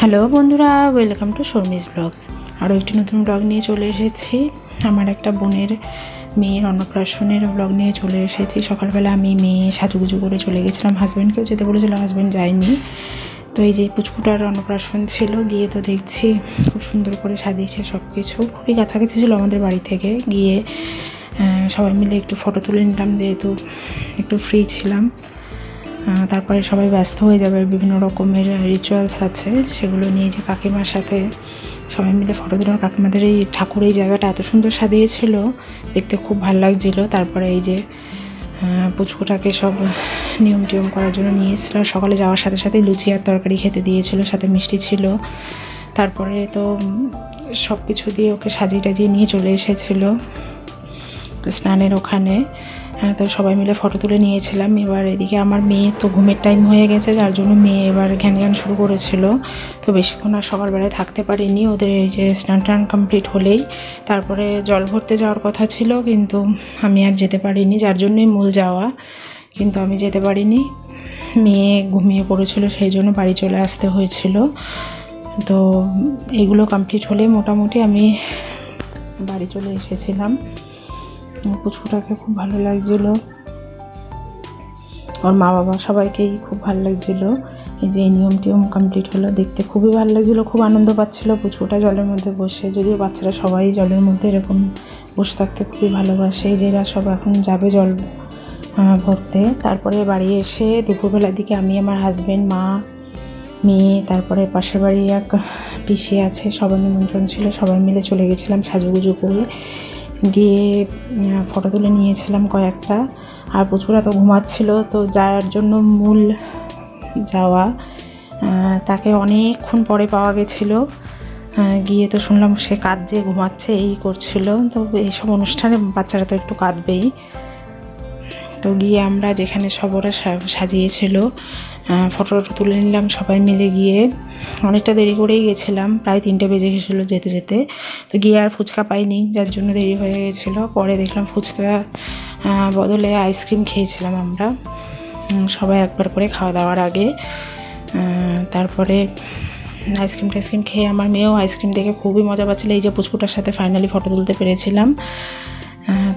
Hello বন্ধুরা, welcome to Sharmi's blogs. আরও একটি নতুন ব্লগ নিয়ে চলে এসেছি। আমার একটা বোনের মেয়ের অন্নপ্রাশনের ব্লগ নিয়ে চলে এসেছি। সকালবেলা আমি মেয়ে সাজুগুজু করে চলে গেছিলাম, হাজব্যান্ডকেও যেতে বলেছিল, হাজব্যান্ড যায়নি। তো এই যে পুচকুটার অন্নপ্রাশন ছিল, গিয়ে তো দেখছি খুব সুন্দর করে সাজিয়েছে সব কিছু। খুবই কাছাকাছি ছিল আমাদের বাড়ি থেকে। গিয়ে সবাই মিলে একটু ফটো তুলে নিলাম, যেহেতু একটু ফ্রি ছিলাম। তারপরে সবাই ব্যস্ত হয়ে যাবে, বিভিন্ন রকমের রিচুয়ালস আছে, সেগুলো নিয়ে যে কাকিমার সাথে সবাই মিলে ফটো তুলাম। কাকিমাদের এই ঠাকুর এই জায়গাটা এত সুন্দর সাজিয়েছিল, দেখতে খুব ভালো লাগছিল। তারপরে এই যে পুচকুটাকে সব নিয়ম টিয়ম করার জন্য নিয়ে এসেছিল। সকালে যাওয়ার সাথে সাথে লুচি আর তরকারি খেতে দিয়েছিল, সাথে মিষ্টি ছিল। তারপরে তো সব কিছু দিয়ে ওকে সাজিয়ে টাজিয়ে নিয়ে চলে এসেছিলো স্নানের ওখানে। তো সবাই মিলে ফটো তুলে নিয়েছিলাম। এবার এদিকে আমার মেয়ে তো ঘুমের টাইম হয়ে গেছে, যার জন্য মেয়ে এবার ঘ্যান শুরু করেছিল। তো বেশিক্ষণ আর সকালবেলায় থাকতে পারিনি। ওদের এই যে স্নান টান কমপ্লিট হলেই তারপরে জল ভরতে যাওয়ার কথা ছিল, কিন্তু আমি আর যেতে পারিনি, যার জন্যই মূল যাওয়া, কিন্তু আমি যেতে পারিনি। মেয়ে ঘুমিয়ে পড়েছিল, সেই জন্য বাড়ি চলে আসতে হয়েছিল। তো এইগুলো কমপ্লিট হলে মোটামুটি আমি বাড়ি চলে এসেছিলাম। পুচকুটাকে খুব ভালো লাগছিল, ওর মা বাবা সবাইকেই খুব ভালো লাগছিল। এই যে নিয়ম টিয়ম কমপ্লিট হলো, দেখতে খুবই ভালো লাগছিলো, খুব আনন্দ পাচ্ছিল পুচকুটা জলের মধ্যে বসে। যদিও বাচ্চারা সবাই জলের মধ্যে এরকম বসে থাকতে খুবই ভালোবাসে। যে এরা সব এখন যাবে জল ভরতে। তারপরে বাড়ি এসে দুপুরবেলার দিকে আমি, আমার হাজব্যান্ড, মা, মেয়ে, তারপরে পাশের বাড়ি এক পিসি আছে, সবার নিমন্ত্রণ ছিল, সবাই মিলে চলে গেছিলাম সাজুগুজু করে। গিয়ে ফটো তুলে নিয়েছিলাম কয়েকটা। আর পুচকুরা তো ঘুমাচ্ছিল, তো যার জন্য মূল যাওয়া, তাকে অনেকক্ষণ পরে পাওয়া গেছিলো। গিয়ে তো শুনলাম সে কাঁদছে, ঘুমাচ্ছে, এই করছিল। তো এইসব অনুষ্ঠানে বাচ্চারা তো একটু কাঁদবেই। তো গিয়ে আমরা যেখানে সব ওরা সাজিয়েছিল ফটো তুলে নিলাম সবাই মিলে। গিয়ে অনেকটা দেরি করেই গেছিলাম, প্রায় 3টে বেজে গেছিলো যেতে যেতে। তো গিয়ে আর ফুচকা পাইনি, যার জন্য দেরি হয়ে গেছিলো। পরে দেখলাম ফুচকা বদলে আইসক্রিম খেয়েছিলাম আমরা সবাই একবার করে খাওয়া দাওয়ার আগে। তারপরে আইসক্রিম খেয়ে আমার মেয়েও আইসক্রিম দেখে খুবই মজা পাচ্ছিল। এই যে পুচকুটার সাথে ফাইনালি ফটো তুলতে পেরেছিলাম।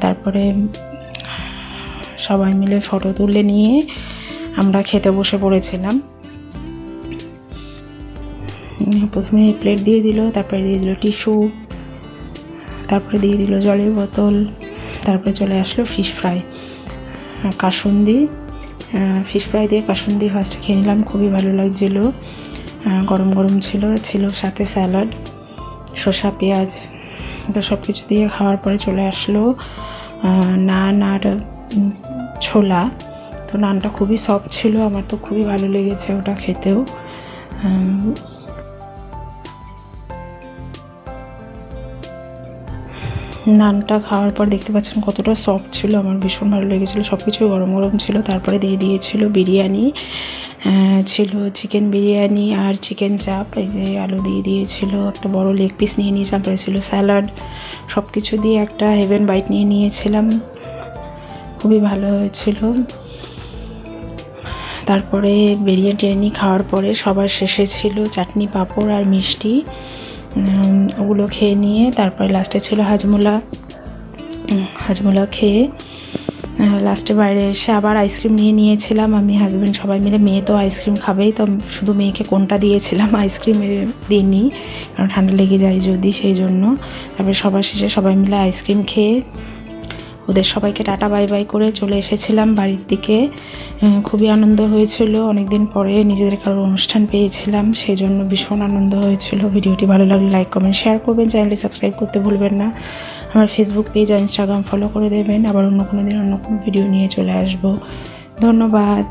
তারপরে সবাই মিলে ফটো তুলে নিয়ে আমরা খেতে বসে পড়েছিলাম। প্রথমে প্লেট দিয়ে দিল, তারপরে দিয়ে দিল টিস্যু, তারপরে দিয়ে দিল জলের বোতল, তারপরে চলে আসলো fish fry, kasundi. Fish fry দিয়ে কাসুন্দি ফার্স্টে খেয়ে নিলাম, খুবই ভালো লাগছিলো, গরম গরম ছিল সাথে স্যালাড, শসা, পেঁয়াজ। তো সব কিছু দিয়ে খাওয়ার পরে চলে আসলো নান আর ছোলা। তো নানটা খুবই সফট ছিল, আমার তো খুবই ভালো লেগেছে ওটা খেতেও। নানটা খাওয়ার পর দেখতে পাচ্ছেন কতটা সফট ছিল, আমার ভীষণ ভালো লেগেছিলো। সব কিছুই গরম গরম ছিল। তারপরে দিয়ে দিয়েছিল বিরিয়ানি, ছিল চিকেন বিরিয়ানি আর চিকেন চাপ। এই যে আলু দিয়ে দিয়েছিল, একটা বড় লেগ পিস নিয়ে নিয়েছিলাম, তারপরে ছিল স্যালাড। সব কিছু দিয়ে একটা হেভেন বাইট নিয়ে নিয়েছিলাম, খুবই ভালো হয়েছিল। তারপরে বিরিয়ানি খাওয়ার পরে সবার শেষে ছিল চাটনি, পাঁপড় আর মিষ্টি। ওগুলো খেয়ে নিয়ে তারপরে লাস্টে ছিল হাজমোলা খেয়ে লাস্টে বাইরে এসে আবার আইসক্রিম নিয়ে নিয়েছিলাম আমি, হাজব্যান্ড সবাই মিলে। মেয়ে তো আইসক্রিম খাবেই, তো শুধু মেয়েকে কোনটা দিয়েছিলাম, আইসক্রিম দিইনি, কারণ ঠান্ডা লেগে যায় যদি, সেই জন্য। তারপরে সবার শেষে সবাই মিলে আইসক্রিম খেয়ে ওদের সবাইকে টাটা বাই বাই করে চলে এসেছিলাম বাড়ির দিকে। খুবই আনন্দ হয়েছিল, অনেকদিন পরে নিজেদের কারোর অনুষ্ঠান পেয়েছিলাম, সেই জন্য ভীষণ আনন্দ হয়েছিল। ভিডিওটি ভালো লাগলে লাইক, কমেন্ট, শেয়ার করবেন, চ্যানেলটি সাবস্ক্রাইব করতে ভুলবেন না। আমার ফেসবুক পেজ আর ইনস্টাগ্রাম ফলো করে দেবেন। আবার অন্য কোনো দিন অন্য কোনো ভিডিও নিয়ে চলে আসবো। ধন্যবাদ।